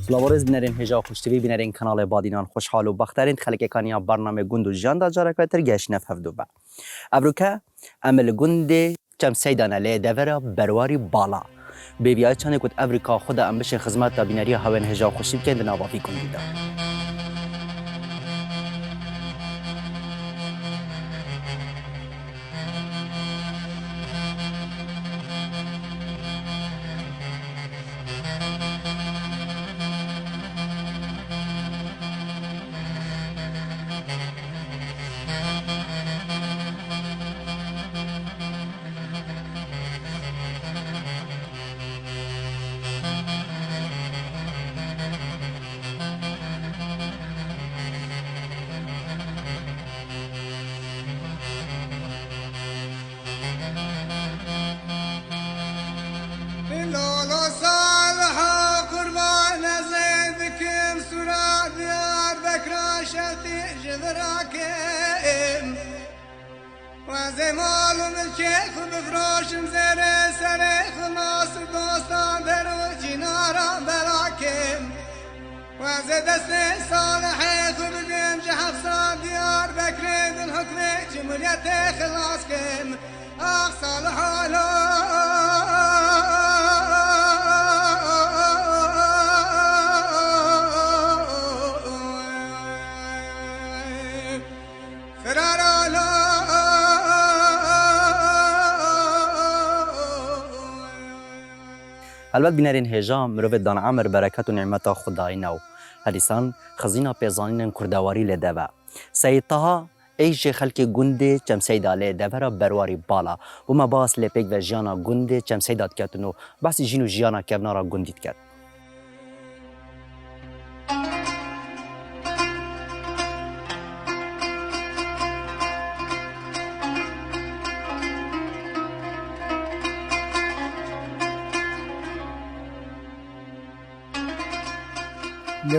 سلاوارز بنرین هجا خوشتوی بنرین کانال بادینان خوشحال و بخترین خلک کانیا برنامه گند و جان دا جارکای ترگش نفهفدو با ابروکا عمل گند چم سیدانه لی دورا برواری بالا بیویای چانه کد ابریکا خود امبش خدمت دا بینری هاون هجا خوشی بکند نوافی کندی دا وزمال الكيف بفروشم زر سريخ ناس دوستان درو جنارا بلاكم وزد صالحي خبدم جحفصان ديار بكريد الحكم جمهورية خلاصكم اخ صالح البته بینرین هجا مروت دان عمر برکت و نعمت خدای نو هلیسان خزینا پیزانین کردواری لدوا سیدها ایش خلک گنده چم سیداله دورا برواری بالا و ما باس لپک و جانا گنده چم سیدات کتنو بس جینو جانا کبنارا گندید کرد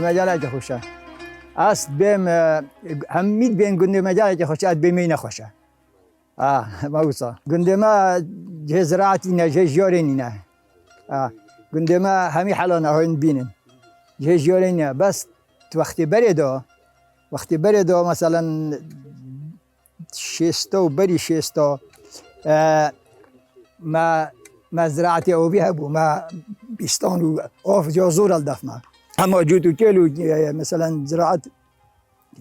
مجالات خوشه است بیم همید بین گنده مجالات خوشه اد بیمی نخوشه موسا گنده ما جه زراعتی نه جه جارینی نه گنده ما همی حالا هاین بینن جه جارینی نه بس وقتی بره دو مثلا شستا و بری شستا ما زراعتی او بیه بو ما بیستان و آف جازور الدفمه اما جوتو كيلو مثلا زراعه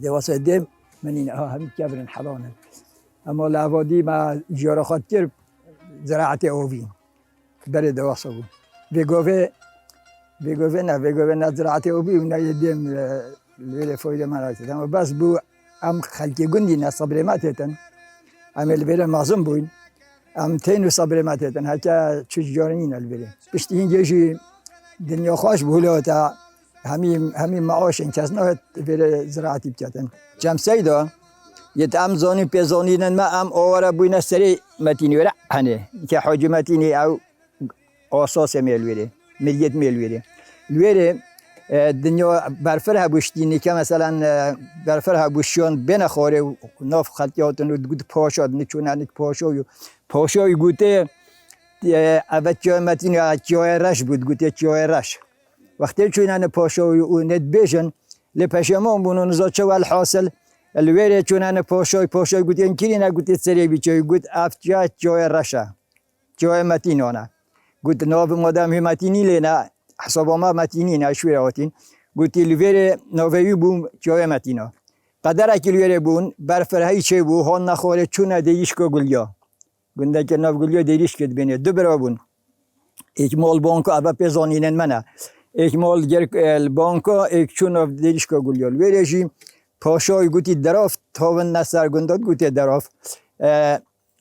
دواسه دم منين هم كبرن حضانه اما العبادي ما جيرا خاطر زراعه اوفين بري دواسه بيغوفي نه زراعه اوبي ونا يدم الويله فايده ما اما بس بو ام خلقي غندي ناس صبرماتتن ام الويله معظم بوين ام تينو صبرماتتن هكا تشجارين الويله بشتين جيجي دنيا خوش بولاتا همین معاش کس نه ولی زراعتی بکردن. جم سیدا یه ام زانی پیزانیدن ما ام آوره بوینه سری متینی وره هنه که حاجی متینی او اساس میل وره ملیت میل وره دنیا برفره بوشتینی که مثلا برفره بوشیان بنخوره و ناف خلقیاتن و گود پاشاد نچونه پاشای گوته اول جای متینی جای رش بود گوته جای رش وقتی چونان پاشوی و ند بیشن لپشمان بونن زاچه وال حاصل الویره چونان پاشوی گوتی انکری نگوتی سری بیچوی گوت افجا جای رشه جای متینانه گوت ناو مادام متینی لینا حساب ما متینی نشوی رواتین گوتی الویره ناوی بوم جای متینا قدر اکیلویره بون برفرهایی چه بو هان نخوره چونه دیش کو گلیا گنده که ناو گلیا دیش کد بینه دو برا بون اجمال بانکو ابا پیزانینن منه اکمال البانکا اکچون دیشکا گلیال ویرجی پاشای گوتی دراف تاون نسر گنداد گوتی دراف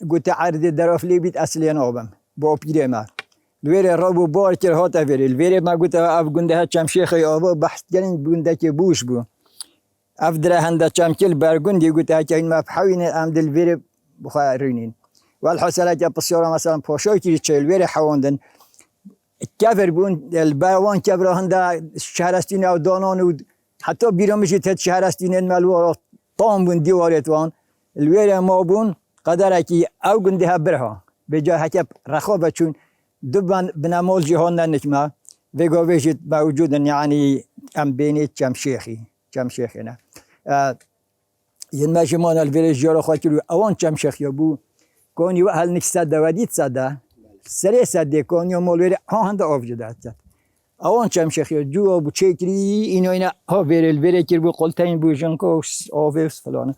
گوتی عرض دراف لیبید اصلی نابم با پیره ما ویره رابو بار کر هات ویره ویره ما گوتی اف گنده ها چم شیخ آبا بحث کردن گنده که بوش بو اف دره هنده چم کل برگندی گوتی ها که این ما بحوینه ام دل ویره بخارینین والحسنات که بسیارا مثلا پاشای کی چل ویره حواندن کفر بون الباوان کفر هنده شهرستین او دانان و حتی بیرامشی تد شهرستین ملوارا طام بون دیوارت وان الویره ما بون قدره که او گنده ها برها به جای حکب رخابه چون دو بنامال جهان ننکمه وگاویشت موجودن یعنی ام بینی جم شیخی نه ین ما جمان الویرش جارا خاطر اوان جم شیخی بو کنی و هل نکست دوادید صدا سری صده کنی و مولوی ها هنده آفجده اوان جم شیخی جو بو چکری اینا ها ویره کر بو قلتین بو جنکو آفیس فلان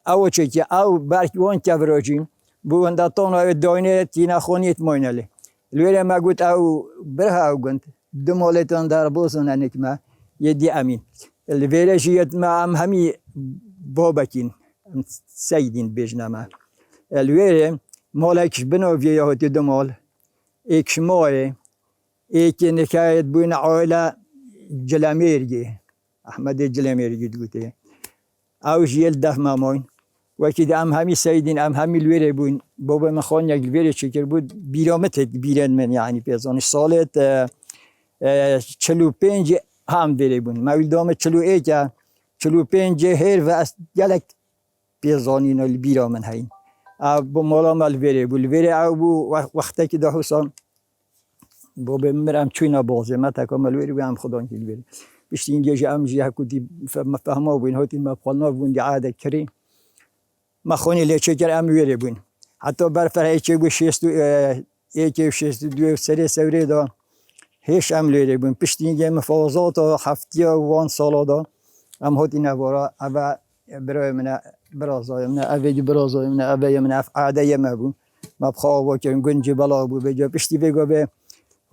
او چکی او برک وان کفراجیم بو انده تانو داینه تینا خونیت مایناله الویره ما گوت او بره او گند دو مالتان در بوزن انکما یدی امین الویره جیت ما هم همی بابکین سیدین بجنما الویره مالکش بنویه یهاتی دو مال ایکش ماه ایکی نکایت بوین عائله جلمیرگی احمد جلمیرگی دوته او جیل دف ماماین وقتی ام همی سیدین ام همی الویره بوین بابا من خان یک الویره چکر بود بیرامت بیرن من یعنی پیزانش سالت 45 هم ویره بون مویل دام 45 هر و از گلک پیزانین البیرا من هین با مالام الویره بود الویره او بو وقتی که ده حسام بابا مرم چوینا بازه ما تکام الویره بو هم خدا که الویره بشتی اینجا ام جی هکودی مفهما بوین هاتی ما پالنا بون دی عاده کری ما خونی لیچه کر ام الویره بون حتی برفر ایچه بو 62 سری سوری دا هیچ عملی بودیم پشت اینجا مفاوضات و هفتی و وان سالا دا هم هاتی نوارا اوه برای من برازای من اوه برازای من اوه من عاده ما بود ما بخواه با که گنج بلا بود بجا پشتی بگو به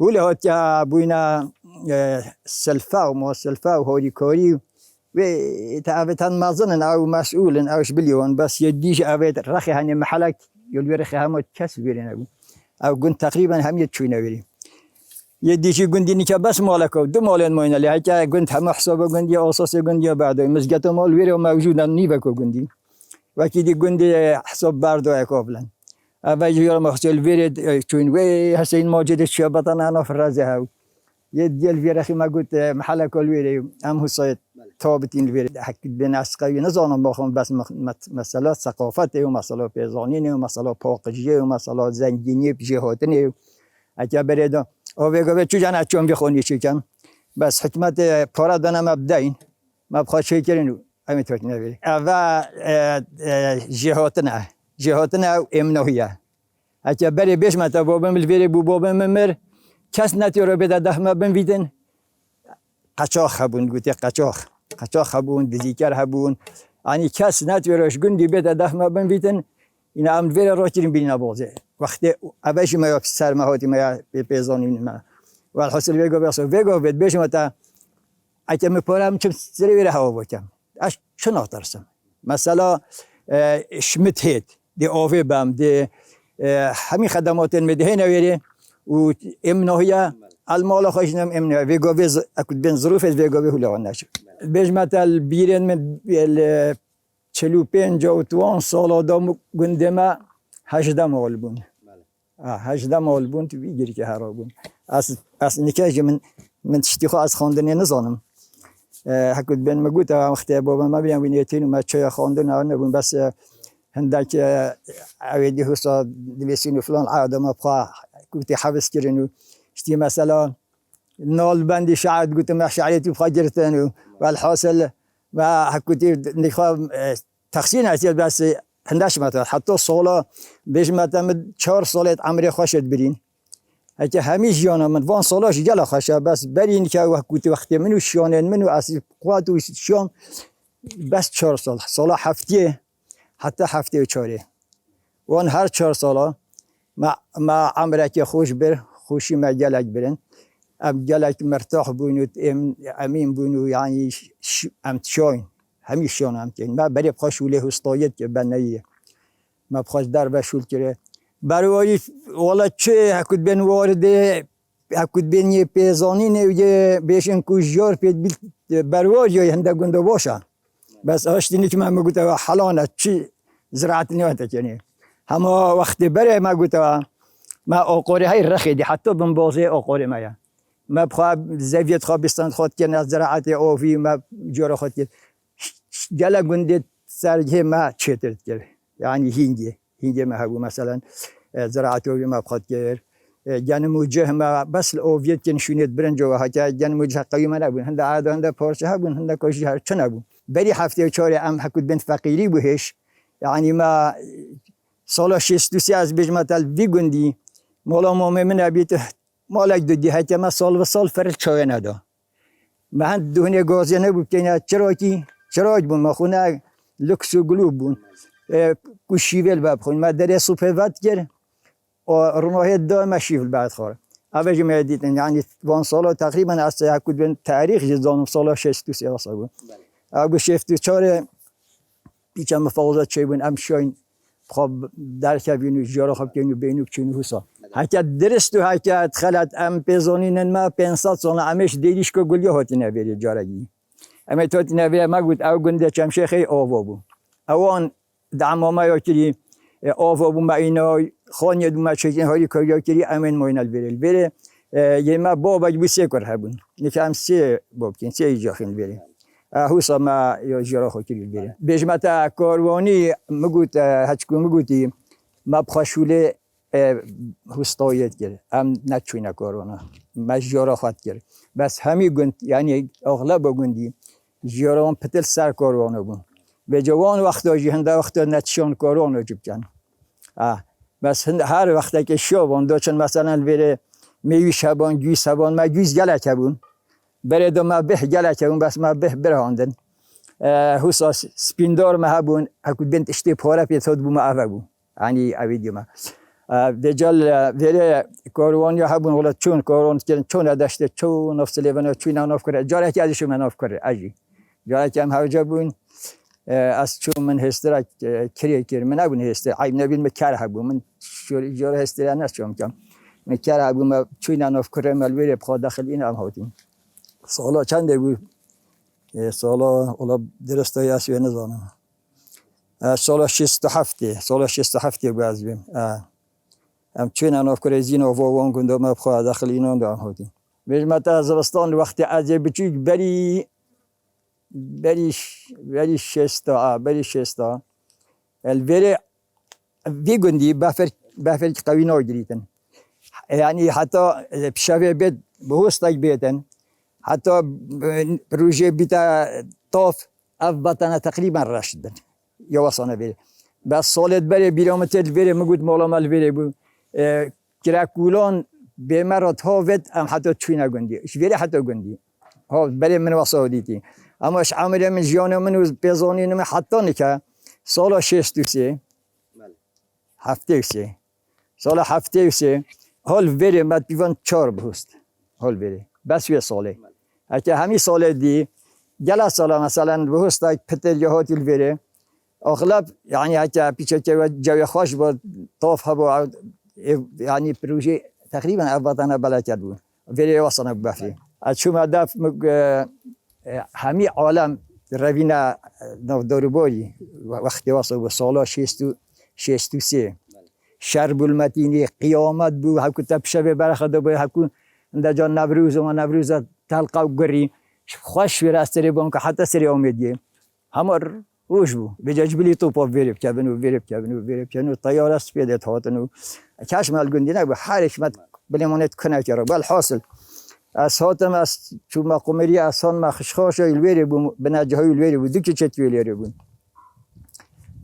هوله هاتی بوینا سلفه و ما سلفه و هاری کاری و اوه تن مزنن او مسئولن اوش بلیون بس یدیش اوه رخی هنی محلک یلوی رخی همه کس بیرین بود او گن تقریبا همیت چوینه بریم یه دیشی گندی نیکه بس مالکو دو مالن ماینه لی هکه گند همه حساب گندی اساس گندی بعدای مزگت مال ویره موجودن نیوکو گندی وکی دی گندی حساب بردای کابلن اول یار مخصل ویره چون وی حسین ماجد شبطن انا فرازه هاو یه دیل ویره خی ما گفت محل کل ویره ام حسایت تابتین ویره حکت بین اسقوی نزانم باخون بس مسئله ثقافت و مسئله پیزانین و مسئله پاکجی و مسئله زنگینی جهاتنی اگه برید آویگو چو جان اچوم بخونی چیکم بس حکمت پارا دانم ابداین ما بخواد چی کرینو امی توی نبی اول جهاتنا و امنویه اگه بری بیش متا بابم الویری بو بابم مر کس نتیاره بده دهم بن ویدن قچاخ خبون گویی قچاخ خبون دیگر هبون یعنی کس نتیارهش گندی بده دهم بن ویدن این ام ویره را کریم بینه بازه وقتی ابیش ما سر مهاتی ما پیزانی ما و الحاصل ویگو بید بیش متا اگه میپرم چم سری ویره هوا بکم اش چنا ترسم مثلا شمت هید دی آوی بام دی همین خدمات میده نویری و امنهیا المال خشنم امنه ویگو ویز اکد بین ظروف ویگو وی هلا نشد بیش متا بیرن من 45 و 2 سال دام گندما 18 مال بون 18 مال بون تو بیگیری که هر بون از نکاج من تشتیخو از خواندنی نزانم حکوت بین مگوت وقتی بابا ما بیام بینیتین و ما چای خواندن نبون بس هندک عویدی حسا دویسین و فلان عاده ما بخواه گوتی حبس کردن و اشتی مثلا نال بندی شعر گوتی ما شعریتی بخواه گرتن و الحاصل ما حکوتی نخواه تقسیم هستید بس هندش متى حتی سالا بیش متى 4 سالت عمری خوشت برین اگه همیشه جانا من وان سالاش جلا خوشه بس برین که وقتی منو شانن منو از قوت و شان بس 4 سال هفته حتی هفته و 4 وان هر 4 سالا ما عمره که خوشی ما جلک برن ام جلک مرتاح بونو امین بونو یعنی امتشاین همیشه همین ما برای پاشوله هستایت که بنایه ما پاش در بشول کرده برای والا چه حکوت بین وارده حکوت بین یه پیزانی نه بیشن کوچیار پید برای جای هنده گنده باشه بس آشتینی که من میگویم حالانه چی زراعت نیاته کنی همه وقتی برای ما گویم ما آقاری های رخیدی حتی بن بازه آقاری ما بخواه زویت خواه بستند خود کنه از زراعت آفی ما جور خود کنه جلا گنده سرجه ما چطور کرد یعنی هینگه ما هبو مثلا زراعت آفی ما بخواد کرد جن موجه ما بس الأوفيت كنشونيت برنجو حتى جن موجه قيمة نبون هند عاد هند بارشة هبون هند كوشي هر نبون بري هفته چهار ام حکود بنت فقیری بهش یعنی ما سال 63 از بجمتال بیگندی مولا من ابیت مالک دودی حتی ما سال و سال فرق چای ندا ما هند دهنه گازی نبود که چراکی بون ما خونه لکس و گلوب بون کشیول بابخون ما در صبح وقت کرد و رنوهی دائم شیفل بعد خور اوج ما دیدن یعنی 1 سال تقریبا از حکود بنت تاریخ جزانم سال 63 اصلا بود اگه شفتی چاره پیچم مفاوضات چه بون امشاین خب در کبینو جارا خب کنو بینو چنو حسا حتی درست و حتی خلات ام پزونین ما 500 سال امش دیدیش که گلی هاتی نبری جارگی اما تو نبری ما گفت او گنده چم شیخی آوا بو اوان دعما ما یاکری آوا بو ما اینا خانی دو ما چکین هایی که یاکری امن موینال بره یه ما بابا بسیار کار هبون نکام سه باب کن سه ایجاخین بره حوصا ما جارا خاطری بیره. بجمت کاروانی مگوت هچکو مگوتی ما بخشوله هستایت کرد. هم نچوینه کاروانا. ما جارا خاط کرد. بس همی گند یعنی اغلب گندی جاران پتل سر کاروانا بون. به جوان وقتا هنده وقتا نتشان کاروانا جب کن. بس هر وقتا که شابان داشتن مثلا بره میوی شبان گوی سبان ما گویز گلک بون. برای ما به گله که اون بس ما به برهاندن حساس سپیندار ما هبون هکود بنت اشتی پاره پیتاد بو ما اوه بو یعنی اویدی ما دجال ویره کاروانی هبون ولی چون کاروان کردن چون داشته چون نفس لیوان چون ناف کرد جاره که ازشون ناف کرد اجی جاره که هم هوجا بون از چون من هسترک کری کرد من نبون هستر عیب نبین مکر هبون من جاره هستر نست چون کم مکر هبون ما چون ناف کرد ملویره بخواد داخل این هم هاتیم سالا چنده بود؟ سالا اولا درستایی اسوی نزانم سالا 67 بود از بیم هم چون اناف که زین و وان کنده ما بخواه داخل اینان دارم هاتیم بجمت از زبستان وقتی از بچوک بری شستا الوری بیگندی بفر قوی ناگریتن یعنی حتی شبه بید بهستک بیتن حتی روزی بیتا طاف اف بطنه تقریبا رشدن یا وصانه بره بس سالت بره بیرامتل بره مگود مالامل بره بو کرکولان به مرات ها ود هم حتی چوینه گندی اش بره حتی گندی ها بره من وصا دیتی اما اش عمره من جیانه من و پیزانین من حتی نکه سال 63 73 سال 73 حال بره مد بیوان 4 بهست حال بره بس یه ساله اگه همین سال دی جل سال مثلا بهست پتر جهاتی الوره اغلب یعنی اگه پیچه که جوی خوش با طاف هوا یعنی پروژه تقریبا ابتداً بلکه بود ولی واسه بفری از شما هدف همین عالم روینا داروباری وقتی واسه به سال 63 شرب المتینی قیامت بود هکو تبشبه برخدا بود هکو اندجا نوروز تلقا و گری خوش ویراستری بون که حتی سری آمدیه همه روش بود بجاج بلی توپا ویرب کبنو طیار است پیدت هاتنو چشم الگندی نبود هر حکمت بلیمونت کنه کرد بل حاصل از هاتم از چون ما قمری اصلا ما خشخاش الویری بود بنجه های الویری بود دوکی چت ویری بود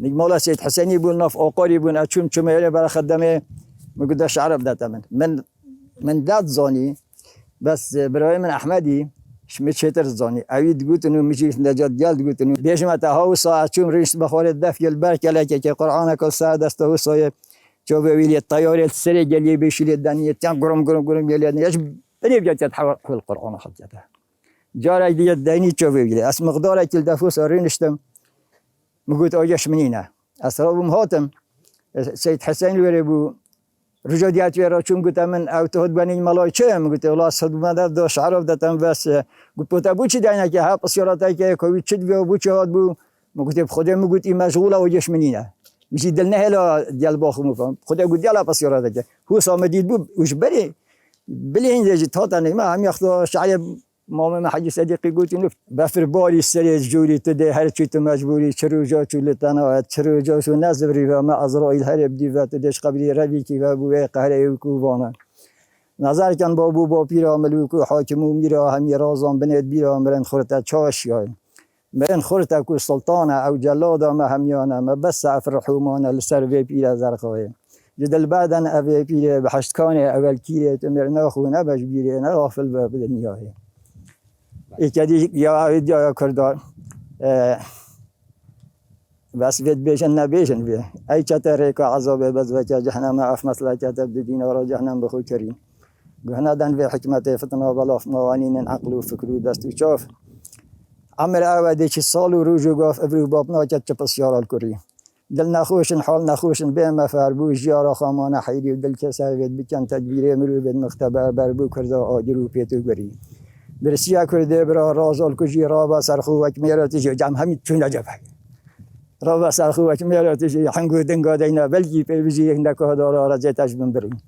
نجمالا سید حسینی بود ناف آقاری بود چون چمیره برای خدمه مقدش عرب دادم من داد زانی بس برای من احمدی شمی چطور زانی اوید گوتنو میشی نجات جلد گوتنو بیشم تا ساعت چون ریش بخوره دفع البرک لکه که قرآن کل ساعت است و سایه جو بویلی طیاره سری جلی بيشيل الدنيا تام قرم يلي ايش بني بجات تحول القرآن خطته جارك دي الدنيا جو بويلي اس مقدار كل دفوس رينشتم مقول اوجش منينه اسرابهم هاتم سيد حسين الوريبو رجوديات ويرا چون قلت من او تهد بني ملاي چه قلت والله صد مدد داش عرف دتم بس قلت بوتا چي داينا كه ها بسيارات كه كوي چد بو چهاد بو قلت بخدا قلت مشغوله اوجش منينه میشه دل نهلا دیال باخو فهم خدا گفت دیالا پس یارا که هو سامدید بود وش بلی اینجا تا تنه ما هم یختا شعیب مام حاجی صدیقی گفت اینو بفر باری سری جوری تده هر چی تو مجبوری چرو جا چول تنها چرو جا شو نزبری و ما ازرائیل هر بدی و تدش قبلی روی کی و بو قهره کووانا نظر کن بابو با پیرا ملوک و حاکم و میرا همی رازان بنید بیرا مرن خورتا چاش یاین مرن خورتا کو سلطانه او جلادا ما همیانه ما بس افرحومانه لسر وی پیرا زرقای جدل بعدن اوی پیرا بحشتکانه اول کیره تمر ناخو نبش بیره نغافل به دنیاه ایکدی یا کردار بس وید بیشن نبیشن وی ای چطوره که عذاب بز و که جهنم اف مثلا که تبدین و جهنم بخو کریم گهنا دن وی حکمت فتنا بلاف موانین عقل و فکر و دست و چاف عمر اوادی چه سال و روز و گاف ابرو باب ناکت چه پس یارال کری دل نخوشن حال نخوشن به مفربو جیارا خامان حیری و دل کسا وید بکن تدبیر مرو بید مختبر بربو کرده آجر و پیتو گری برسیا کرده برا رازال کجی رابا سرخو وک میراتی جمع همین چون نجفه رابع سرخو که میارتشی حنگو دنگا دینا بلگی پی بجی هندکه دارا رجعتش بنبرین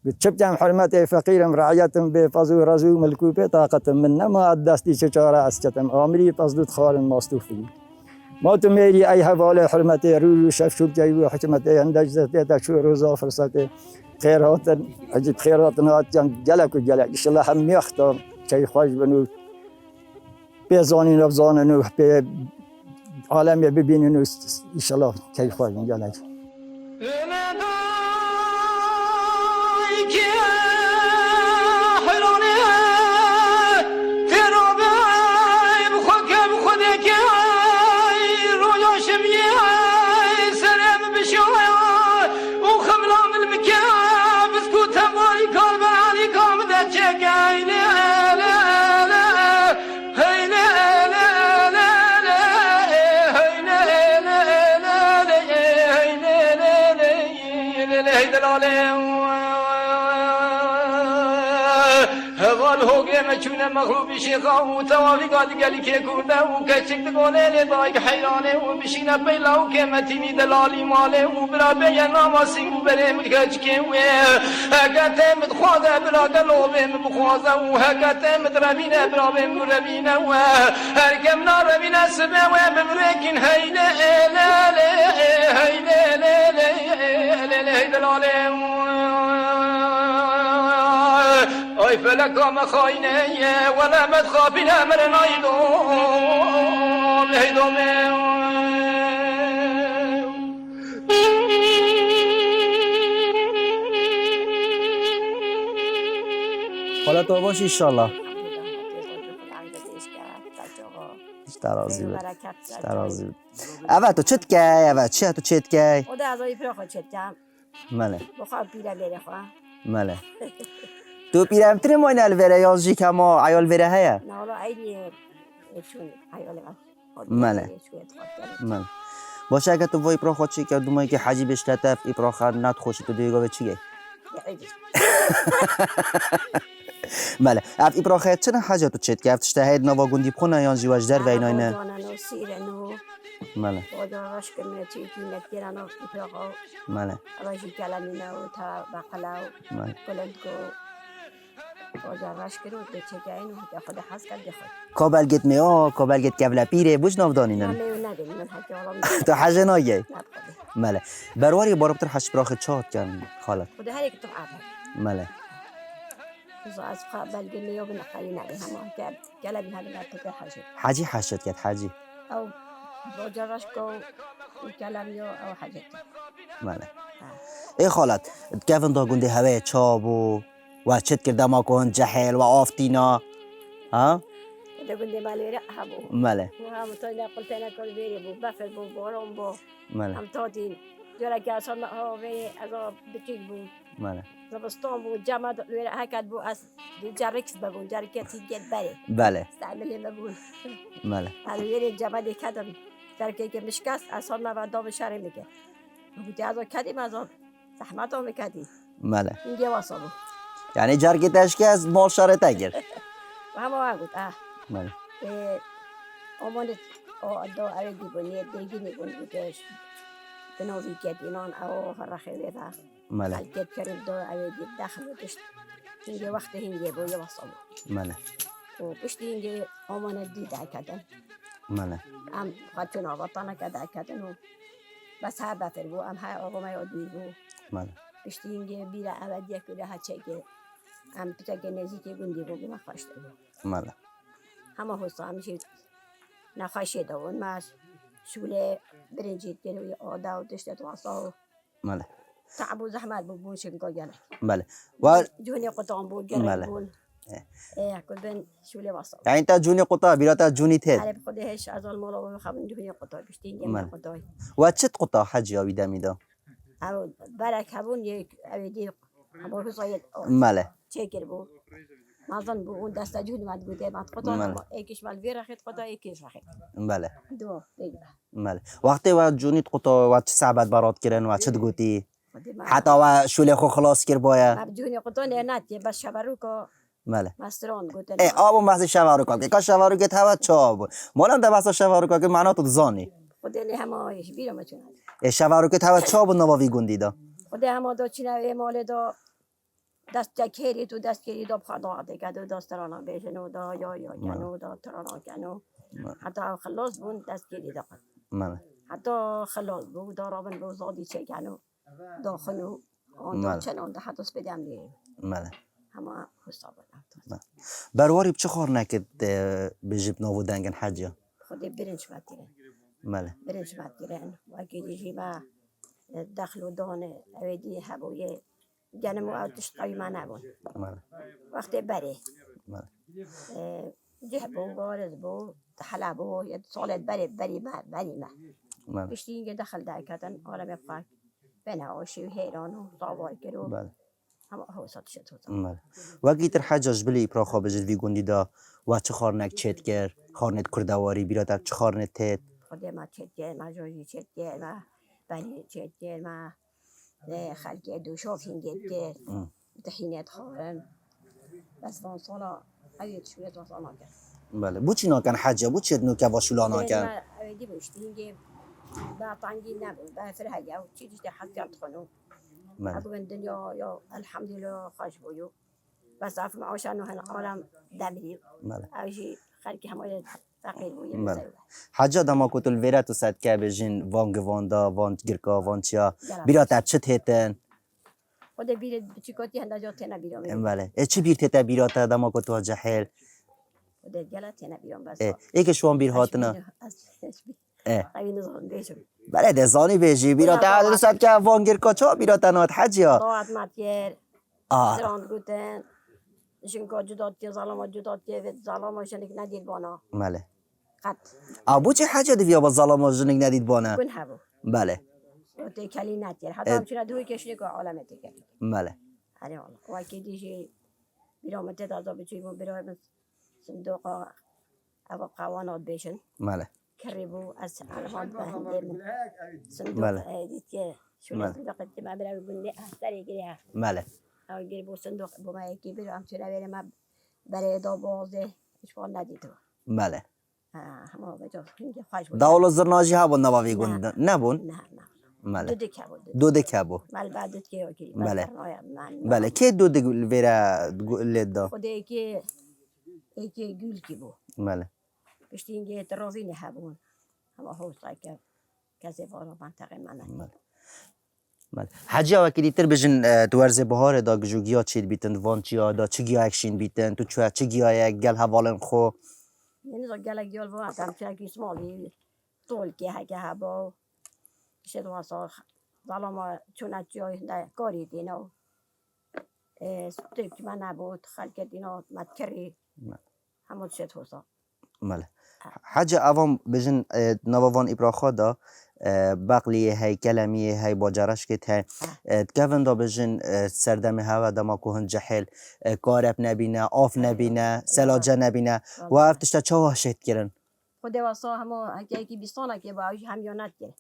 بتشبتم حرمت فقیرم رعیتم به فضو رزو ملکو به طاقتم من نما دستی چاره استم آمری پسدود خال ماستوفی ما تو میری ای حواله حرمت رو شف شب جای و حکمت اندج زت شو روزا فرصت خیرات عجب خیرات نات جان جلک و جلک ان شاء الله هم میختار چای خوش بنو به زانی نفزان به عالم ببینین و انشالله کی خواهیم جلک چون مغلوب شیخا و توافی قاد گلی که کرده و کچک دگونه لدایک حیرانه و بشینه بیلا و که متینی دلالی ماله و برا بیه ناماسی و بره ملکج که و هکته مدخواده برا دلوبه مبخوازه و هکته مدربینه برا بیم ربینه و هرکم ناربینه سبه و ببرکن هیله هیله هیله هیله دلاله ای فلک ما خاینه ولا متخابین امر نایدوم هیدوم حالت باش انشالله ترازی بود ترازی بود اوه تو چت که اوه چه تو چت که او ده ازایی پر خود چت کم مله بخواه بیره بره خواه مله تو پیرم تری ماین الوره یازجی که ما عیال وره هیا نه حالا ایدی چون حیاله مله مله باشه اگه تو وای پرا خود چی که دومایی که حجی بشتتف ای پرا خود ند خوشی تو دیگه به چیه مله اف ای پرا خود چنه حجا تو چت که افتش تهید نوا گندی بخونه یانجی وجدر و ایناینه جانانو سیرنو مله بادارش کنه چی کنه گیرانو ای پرا خود مله راشی کلمینو تا بقلاو مله کلندکو بادارش کنه به چه گاینو که خود حس کرد خود کابل گت میا کابل گت کبله پیره بوش نافدانینن من میو ندیم من حتی حالا تو حجه نایه نبخده مله برواری باربتر حش پراخ چات کن خالت خود هری که تو عبر مله از قبل گلیو بنخلی نبی همه کرد کلمی همی نبت که حاجی حجی حشت کت حجی او بادارش کو کلمیو او حاجی مله ای خالت کفن دا گنده هوای چاب و چت کرده ما کن جحل و آفتینا ها ده گنده مالی را هبو مله و هم تو نقل تنا کل بیری بو بفر بو بارم بو مله هم تادین جرا که اصلا ها وی از بتیک بو مله زبستان بو جمع لویر هکت بو از جرکس ببون جرکتی گت بره بله استعملی ببون مله لویر جمع دی کدم جرکی که مشکست اصلا ما دام شری میگه بودی از کدیم از زحمت هم میکردی مله اینجا واسه یعنی جرگی تشکی از مال شاره تگر و همه وقت مله آمانت آدو اوی دیبونی دیگی نیبون بودش بناوی گد اینان او فرخی ویده مله حلقت کرد دو اوی دید داخل بودشت اینجا وقت هنگی بو یه وصابو مله و پشت اینجا آمانت دیده کدن مله هم خودشون آبطانه کده کدن و بس ها بفر بو هم ها آقا ما یادوی بو مله پشت اینجا بیره اوی دیگه کده ها چه که هم پتک نزدیک گندی بود ما خواسته بود ماله همه حسا همیشه نخواشه دون ما شوله برنجید گروی آدا و دشت تواسا ماله تعب و زحمت بود بونشن گاگل ماله و جوني قطعم بود ماله. جري بون ايه كل بين شوله واسا یعنی تا جونی قطع بیرات جونی تد عارف خدهش از المولا وخبن جوني قطع بشتين ماله. جمع قطع و چت قطع حجی آویده میدا او برك هبون يك اويدي هبون حصايد ماله شكر بو ما ظن بو اون دست جوني ما تقول ما قطع ماله. ايكش مال فيرا خيط قطع ايكش رخيط ماله دو ديجا ماله وقتی و جونی قطع و چه صعبت برات کردن و چه گویی خدي ما حتی و شوله خو خلاص کر باید ما جوني قطع نات بس شبروكو ماله مسترون قلت ای آبون بحث شواروکا که شواروکت هوا چاب مالم ده بحث شواروکا که معنا تو زانی خدي اللي هما يشبيرو ما تشون شواروکت هوا چاب نواوی گندی دا خدي هما دو چنا مال دو دست جکری تو دست کری دو بخدا دیگه دو دست ترانا بیشنو دا یا کنو دا ترانا کنو حتی خلاص بون دست کری دا ماله حتی خلاص بود دا رابن بود زادی چه کنو دا خنو آن دا ماله. چنان دا حتی سپیدم لیم ماله همه حساب ماله. برواری بچه خور نکد بجیب نوو دنگن حجا خودی برنج مدیرن ماله برنج مدیرن و اگه دیجی ما دخل و دانه اویدی هبویه جنمو او تشتقی ما نبون ماله وقتی بره ماله جه بو بارز بو حلا بو يد صالت بري ما ماله بشتين دخل دايكاتن عالم يبقى بنا وشي وهيران وطاوار كرو بله هم هو صد شتوت ماله وقتی تر حجاج بلی پراخا بجد وی گندی دا و چه خارنک چت گر خارنت کردواری بیرات چه خارنت تد خود ما تشتجر ما جوجي تشتجر ما بني تشتجر ما خلق دو شوفين جدجر تحينات خارن بس فان صلاة أيد شوية وصلاة كان بله بو چی ناکن حجا بو چی نوکه واشولا ناکن ما أيدي بشتين جيب با طنجي نبو با فرهجة وشي تشتي حتى يدخلوا ماله أبغى الدنيا يا الحمد لله خاش بيو بس عارف معوشان إنه العالم دمري ماله أو شيء خلك حماية فقير ويا ماله مسوي حجا دما کتل ویرات و سد که بجین وان گواندا وان گرکا وان چیا بیرات چه تهتن خود بيرد بتشكوتي هندا جات هنا بيرم بله چی بیر تهتا بیرات دما کتو جحل خود جلت هنا بيرم بس ایک شوان بیر هاتنا اه أي نظام بيشو بله ده زانی بیجی بیرات هر سد که وان گرکا چا بیرات نات حجا طاعت ماتير آه سراند قوتن شنكو جداتي ظلمة جداتي في ظلمة شنك ندير بانا بله قط ابو چه حجا دویا با ظلام جنگ ندید بانه كن هبو بله وتي كلي ناتير حتى هم شنو دوي كشنكو عالمتي كلي بله أنا والله واكيد يجي بيرم تتعذب بتشيبون بيرم صندوق أبو قوانات بيشن بله كربو على ما بهندم صندوق بله. هذيك شو بله. صندوق ما بلا يقول لي أحتري كذا بله أو يجيبوا صندوق بما يكبر أم شو لا ما بلا دوبازه إيش فعل نديته بله ما بجوز كنجي خاش داول زرناجی ها با نواوی گند نبون نه بله دو دکه بود دو دکه بو مال بعد که اوکی بله. بله که دو دک ویرا لدا خود یکی گول کی بود بله بشتینگه ترازی نهبون اما هو سایک کسی وارا منطقه منه بله حجا وکیلی تر بجن دوارز بهار دا گجوگیا چید بیتن وان چیا دا چگیا اکشین بیتن تو چه چگیا یک گل حوالن خو یعنی تو گله گیال وان تام چاکی سمالی طول که هکه هبا شد واسه ظلام چون جای نه کاری دینا استیک من نبود خلق دینا متکری همون شد حساب بله حجا اوام بجن نووان ابراخا دا بقلی هی کلمی هی باجرش که ته تکون دا بجن سردم هوا دما کوهن جحل کارب نبینه آف نبینه سلاجه نبینه و افتشتا چه وحشت کرن خود واسه همو هکی بیستانه که با همیانت کرد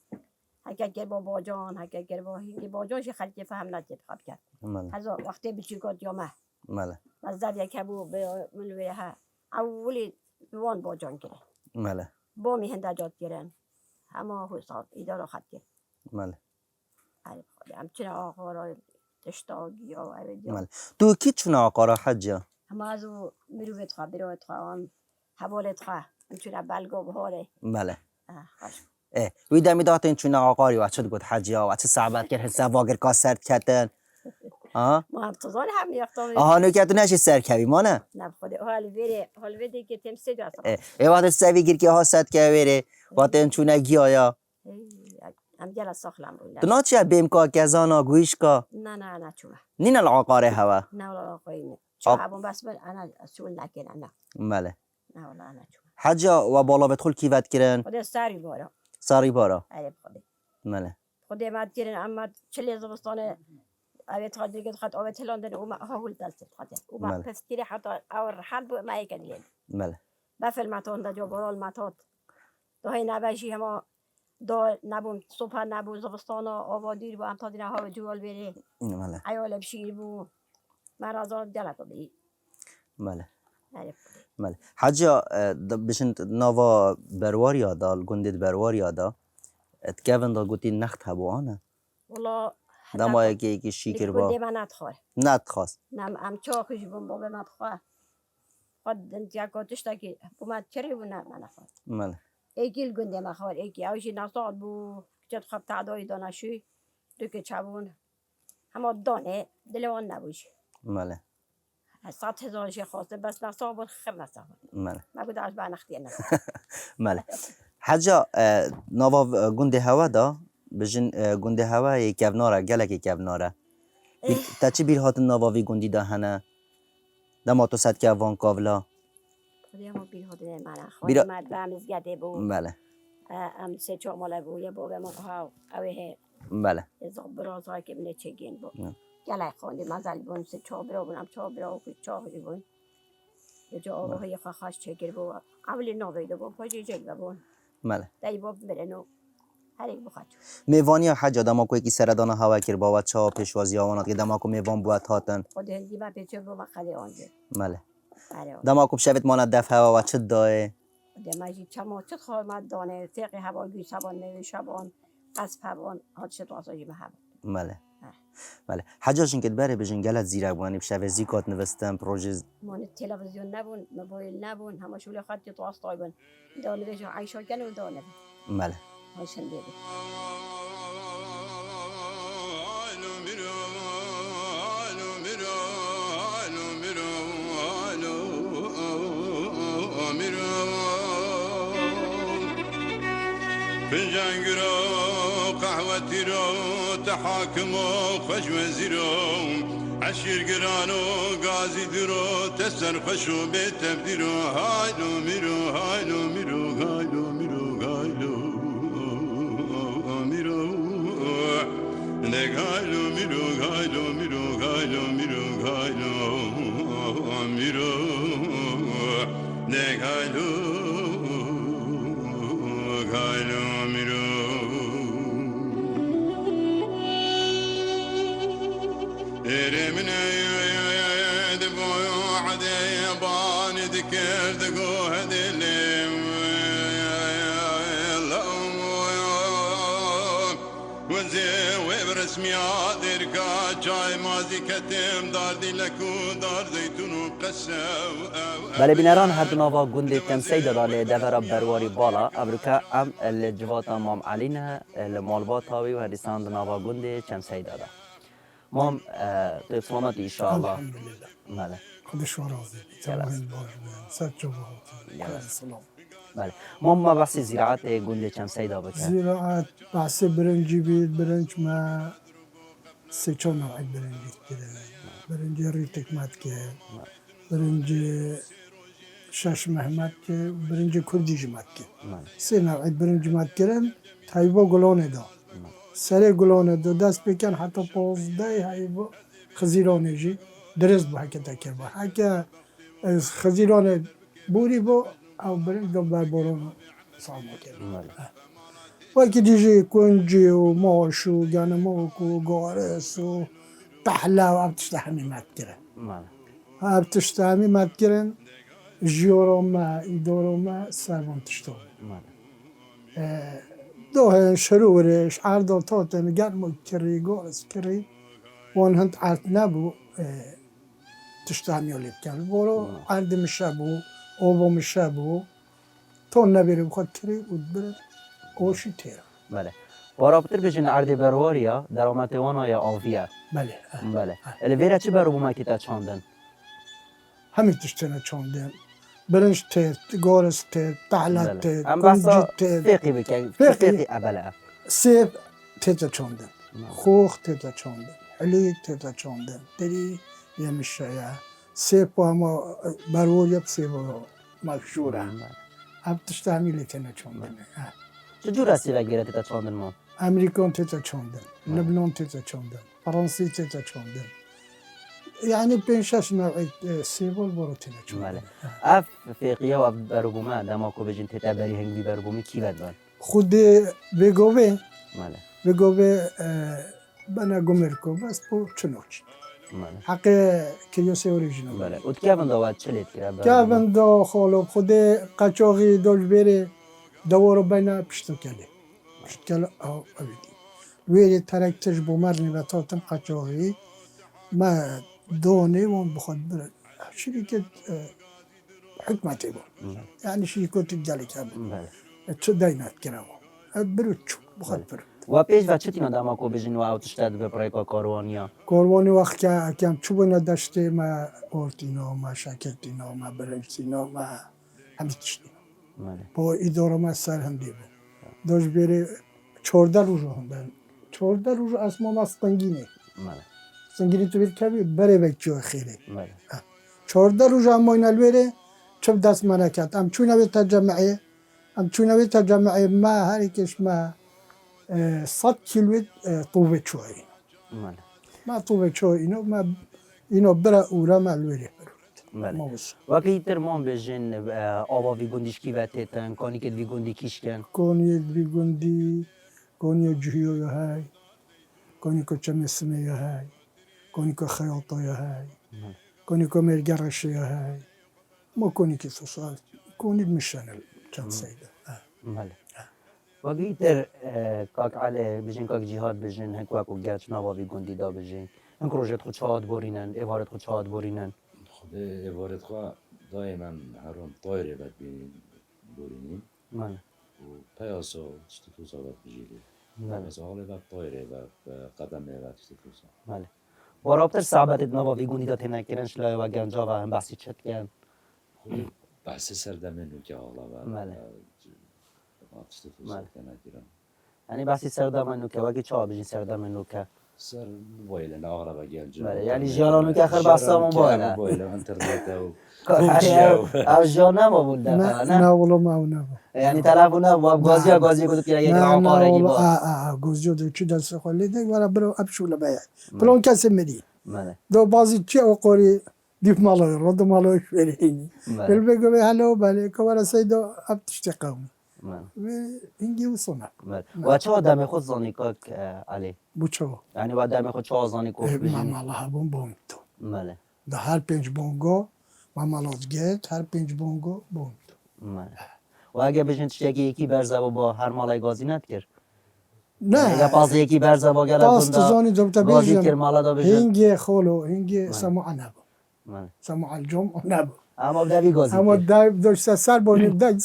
هکی با باجان هکی با هکی باجانش خلقی فهم نتید خواب کرد هزا وقتی بچیکات یا مه ماله مزدر یک بو به منوی ها اولی وان باجان کرد ماله با می هندجات کردن همه حساب ایدارو خط کرد ماله همچنین آقا را تشتاگی یا اویدی ماله تو کی چونه آقا حجا همه از او مروفت خواه بیروت خواه آن حوالت خواه همچنین بلگو بهاره ماله خوش وی دمی داتن چونه آقاری و چه گفت حجا و چه صعبت کرد حساب واگر کا سرد کردن آها ما هم تزال هم یافتم آها نوکتو نشی سرکوی ما نه نه خود حال ویده که تمسی جاست ای وقت سوی گیر که ها ست که ویره وقت چونه گیایا هم جل ساخلم بود تو چه بیم کا کزانا گویش کا نه چوه نین العقاره هوا نه ولا قاینه چوه ابون بس انا سول نکنه نه بله نه ولا انا چوه حجا و بالا بدخل کیفت کرن خود ساری بارا ساری بارا عیب خود بله خود مد کرن اما چلی زبستانه اوت خاطر قد خد اوت لندن وما هول دلت خاطر وما مال. تفكيري حتى او الرحال ما يكدين بله بفل ماتون دا جو برال ماتات تو هی نباشی هما دا نبون صبح نبون زبستان آبادیر بو هم تا دینا ها جوال بره بله عیال بشیر بو مرازان دلت دی بله عرف بله حجا بشن نوا بروار یادا گندید بروار یادا اتکون دا گوتی نخت هبو آنه والله دما یکی شیکر با گنده من ندخواه نت خواست نم ام چاخش بون بابا من خواه خود انتیا کاتش تا که بومد چری بو نه من نخواه بله ایکیل گنده ما خواه ایکی اوشی نصاد بو چت خب تعدای دانشوی دو که چبون همه دانه دلوان نبوش بله 100,000 شی خواسته بس نصاب بود خب نصاب بله ما بود از بانختی نصاب بله حجا نوا گنده هوا دا بجن گنده هوا یک کبناره گلک کبناره تا چی بیر هات نواوی گندی دا هنه دما تو صد که وان کاولا خودی همه بیر هاده من بیرا- خواهی مرد به همیز گده بو بله هم 3-4 ماله بو یه بو به ما ها اوه بله ازاق براز های که بینه چگین بو گله خونده مزل بون 3-4 برا بونم 4 برا و 4 بون یه جا آبه های خواهش چگیر بو اولی نویده بو پاجی جگه بون بله دایی بو برنو هر یک بخواد میوانی حجا دما کو کی سردان هوا کر با چا پیشوازی آوانات که دما کو میوان بوات هاتن خود هندی با پیچه بو مقاله آنجا بله بله دما کو شویت ماند دف هوا و چه دای دماجی چما چه خواهد مد دانه تیق هواگی سبان نوی شبان قصف هوان هات شد واسه جیمه هم بله بله حجاجین که بره بجن گلت زیرا بوانی بشوی زیکات نوستن پروژه من تلویزیون نبون موبایل نبون همه شوله خط تو استای بون دانه بهش عایشه کنه دانه بله هاشن دیدی فنجان قرا قهوة رو تحاكم خوش وزيرو عشير قرانو غازي درو تسر خشو بيت بديرو هايلو ميرو هايلو ميرو هايلو ميرو هايلو ميرو دك هايلو ميرو هايلو ميرو هايلو ميرو هايلو ميرو دك هايلو هايلو ميرو من دبو عدي بان ذكر دقو هدلي وزي وبرسمي عادر كاجاي مازي كتم دار دي لكو دار زيتون وقسا بله بینران هر دو نوا گند تمسی داده دورا برواری بالا ابروکا ام الجوات مام علینه المالبات هاوی و هدیستان دو نوا گند تمسی داده مام تو سلامت ایشالله الحمد لله بله خودش راضي جوهن باش سر جوهات سلام بله مام ما بحث زراعت گند تمسی داده بکن زراعة بحث برنجي بيت برنج ما سيتشو نوعي برنجي كده برنجي ريتك مات كده برنجي شاش محمد كده برنجي كردي جمات كده سي نوعي برنجي مات كده تايبو قلونه دا سري قلونه دا دست بكن حتى بوز داي هايبو خزيرونه جي درز بو حكا تاكر بو حكا خزيرونه بوري بو او برنج دو باربورون صعبو كده وقت يجي كونجي وموش وقانموك وقارس وطحلة وابتشتحمي ماتكرن ابتشتحمي ماتكرن جيورو ما يدورو ما سابون تشتو دوه شرورش عرضو توتن قرمو كري قارس كري وان هنت عرض نبو تشتحمي وليب كان بورو عرض مشابو اوبو مشابو تون نبيري بخد كري ودبر اوشي تيرا بله ورابطر بجن عرض برواریا درآمد وانا یا آویه بله بله الویرا چه برو بومکی تا چاندن همین تشتنا چوندن برنج تيت قورس تيت طحلة تيت ام كنجي بسا تيت فيقي بك فيقي. فيقي ابلا سيب تيتا چوندن خوخ تيتا چوندن حليق تيتا چوندن دري يمشي سيب وما برور يب سيب مشهورة اب تشتامي لكنا چوندن چه جور هستی و گیرتی تا چاندن ما امريكان تيتا چوندن لبنان تيتا چوندن فرنسي تيتا چوندن يعني بين شاش نوعي سيب والبرو تيتا چوندن بله اف فيقيا و برو بوما دماکو بجن تتا بری هنگی برو بومی کی بدن خود بگوه بله بگوه بنا گمرکو بس بو چنوچ بله حق کریوسی اوریجینال بله اوت کیفن داوت چلیت کرد کابن دو خالو خود قچاقی دوش بره دوارو بینا پشتو کلی پشت کلی او اویدی ویری ترکتش بومرنی و تاتم قچاقی ما دوني وان بخد بره شركة حكمتي بون يعني شركة تجالي كابن بله تشو داينات كراو بروتشو بخد برو و پیش و چه تینا دماکو بجن و اوتشتاد به پرایکا کاروانیا قربانی وقت که کم چوبنا داشته ما اورتینا ما شاکرتینا ما برنجتینا ما همه تشتی بله با اداره ما سر هم دیبو داشت بره 14 روز هندن 14 روز اسما ما سنگینه بله سنگینی تو بیر کبی بره بچه خیلی بله 14 روز اما اینا بره چوب دست منه کرد ام چونه به تجمعه ام چونه به تجمعه ما هر کش ما 100 کیلومتر طوبه چوی بله ما طوبه چوی اینو برا اورا ما الوری بله ما بس وکی تر مام بجن آوا وی گندیش کی وتتن کانی که وی گندی کیشکن کونی بیگوندی کونی جهیو یا های کونی کو چمسمه یا های کونی کو خیاطا یا های کونی کو مرگرش یا های ما کونی که سوسال کونی میشنل چند سیده بله وکی تر کاک علی بجن کاک جهاد بجن هنگ وکو گرچ نوا وی گندی دا بجن هنگ روژت خود چهاد بورینن ایوارت خود چهاد بورینن خود عبارت خواه دائما هرون طایره بد بورینیم بله و پیاسا چطور بد بجیری مثلا حالا بد طایره و قدمه بد چطور بله ورابطر صعبت نوا وی گندی دا تنکرن شلای و گنجا و هم بحثی چت کن خود بحث سردمه که حالا و بله چطور بله. نگیرم یعنی بحثی سردم نوکه وکی چا بجین سردم نوکه سر موبایل نه آقا گنج بله یعنی جیانو که آخر بحثا موبایل موبایل اینترنت و او جان نما بود نه دفعه نه والله ما نه یعنی تلفن و گازی کدو پیرا یک نه راه نه قارگی والله با گوزیو دو چی دست خالی ده ولی برو ابشو لبایه پلون کسی میدی بله دو بازی چی او قوری دیپ مالای رو دو مالای شویرینی بله. بل بگو به هلو بله که ورا سیدو اب تشتی قومی بله و اینگی و سنه بله و چه آدم خود زانی که علی بچو یعنی و آدم خود چه آزانی که من بجین مالا بون بون تو بله ده هر پنج بونگو من مالات گیت هر پنج بونگو بون تو بله و اگه بجین چیزی یکی برزه و با هر مالای گازی ند کرد نه یا پاس یکی برزه با گله تاست زانی دوبتا گازی بیجم کرد مالا دا بجین هنگی خولو هنگی سموع نبو بله سموع الجمع نبو اما دوی گازی اما کرد داشت سر بونیم ده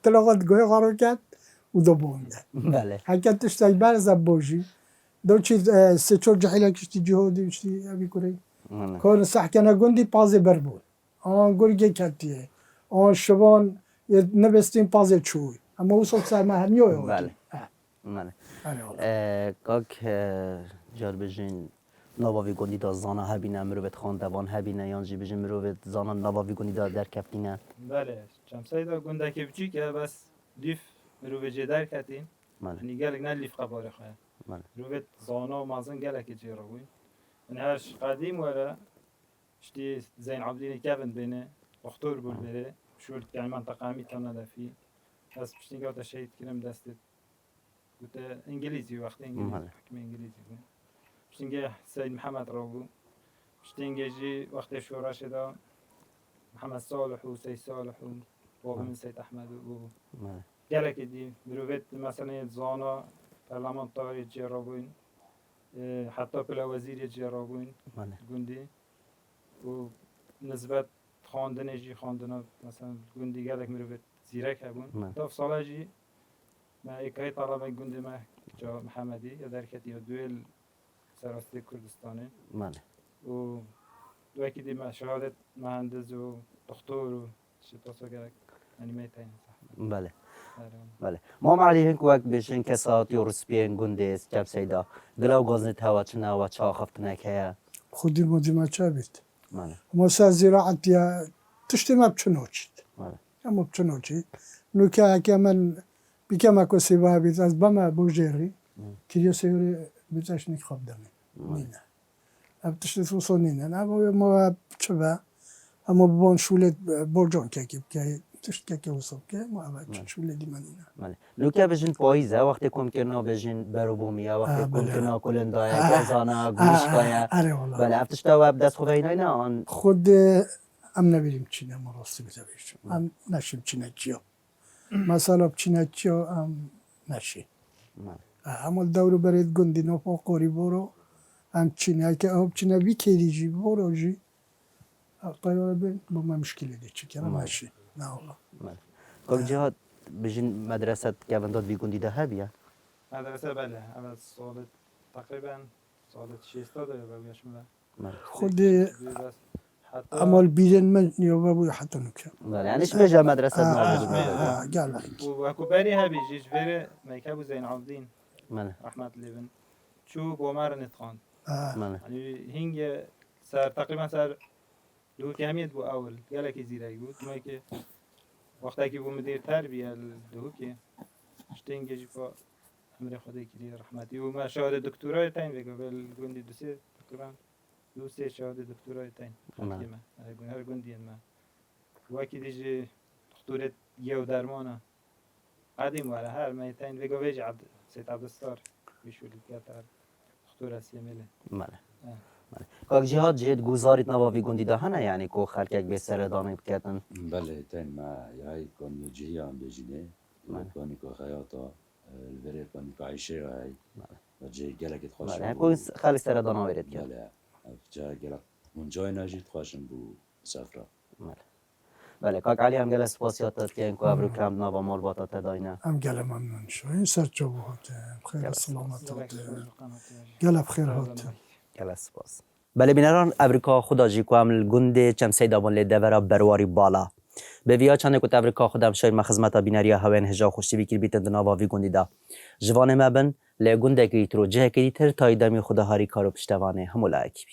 تلاقات گوه قرار کرد و دو بونده بله حکت تشتای برزه بوشی دو چیز سه چور جحیله کشتی جهودی کشتی ابی کری بله کار سحکنه گندی پازه بربود آن گرگه کتیه آن شبان نبستین پازه چوی اما او صوت سر مهمیو بله بله کاک جار بجین نواوی گندی دا زانا هبینه مروت خواندوان هبینه یانجی بجین مروت زانا نواوی گندی دا در کفتینه بله چمسایی دا گندکی بچی که بس لیف مروه جدر کتین بله یعنی گلک نه لیف قباره خواه بله مروه زانا و مازن گلک جی رو بوین یعنی هرش قدیم ولا شتی زین عبدین کبن بینه اختور بود بره شورت یعنی منطقه همی کم ندفی بس پشتین که تا شهید کنم دستت گوته انگلیزی وقتی انگلیزی بله. حکم انگلیزی بود پشتین که سید محمد را بود پشتین که جی وقتی شورا شده محمد صالح و سید صالح و بابا من سید احمد و بله گلک دی مروت مثلا زانا پارلمانتاری جرابوین حتی پلا وزیر جرابوین بله گوندی و نسبت خواندن جی خواندن مثلا گوندی گلک مروت زیرک هبون بله. تا ساله جی ما اکای طلبه گنده ما جا محمدی یا درکتی و دویل سراستی کردستانه بله و دو اکی دی ما شهادت مهندس و دکتر و شتاسو گرک یعنی میتین بله بله ما معلی هنگ وقت بشین کسات یورسپین گنده است جب سیدا دلو گازنت هوا چنا و چا خفت نکه خودی مدیمه چه بید بله موسا زراعت یا تشتی ما بچنوچید بله اما بچنوچید نوکه که من بیکم اکو سیبا بید از بما بوجری کریو سیوری بیتش نیک خواب دمی نینه اب تشتی توصو نینه اما ما چه اما بون شولت برجان که تشت که وصل که ما اول شولت دی من اینه بله لوکه بجین پاییزه وقتی کم کنه بجین بروبومیا وقتی کم کنه کلندای کزانا گوشتای اره والا بله افتش تا وب دست خوبه اینای نه آن خود ام نبیریم چینه ما راستی بزنیشم ام نشیم چینه چیا مثلا چینه چیا ام نشی اما دورو برید گندی نپا قاری برو ام چینه که ام چینه بی کلیجی برو جی قرار بین با ما مشکلی دی چی کنم نشی نه والله که جهاد بجین مدرسه که بنداد بیگوندی ده هبیه مدرسه بله اول سال تقریبا سال 6 داره و بیاش میره خود عمل بیرن من نیوه بود حتی نکه بله یعنی چه بجا مدرسه نابود گل و اكو بري هبي جيش بري ميكابو زين عابدين بله رحمة الله بن شو بومار نتخان بله يعني هنگ سر تقريبا سر دو كاميت بو اول قال لك زيرا يقول ما كي وقتها كي بو مدير تربيه دو كي شتنج جيفا امر خدي كي رحمتي وما شهاده دكتوراه تاين بقبل قندي دوسي تقريبا دوسي شهاده دكتوراه تاين حكيمه هر قندي ما وكي ديجي دكتوره يو درمانه قديم ولا هر ميتين بيجو بيجي عبد سيد عبد الستار بيشو الكاتر دكتور اسيمله بله که جهاد جهاد گزارید نواوی گوندی ده هنه یعنی که خلق یک به سردانه بکردن بله تین ما یای کنی جهیان بجینه کنی که خیاطا البره کنی که عیشه های و جه گلکت خوش بله که خلق سردانه وارد کرد بله جه گلک منجای نجید خوشم بو سفره بله کاک علی هم گل سپاسیات که اینکو ابرو کم نوا مال باتا تداینه هم گل ممنون شو این سرچو هاته خیر سلامت هاته گل بخیر هاته گل سپاس بله بینران ابریکا خدا جی کو عمل گنده چم سیدا بون لی دورا برواری بالا به ویا چنه کو ابریکا خودم شاید مخدمت بینریا هوین هجا خوشی بکیر بیتند نوا وی گندی دا جوان مبن لی گنده کی ترو جه کی تر تای دمی خدا هاری کارو پشتوانه همولا کی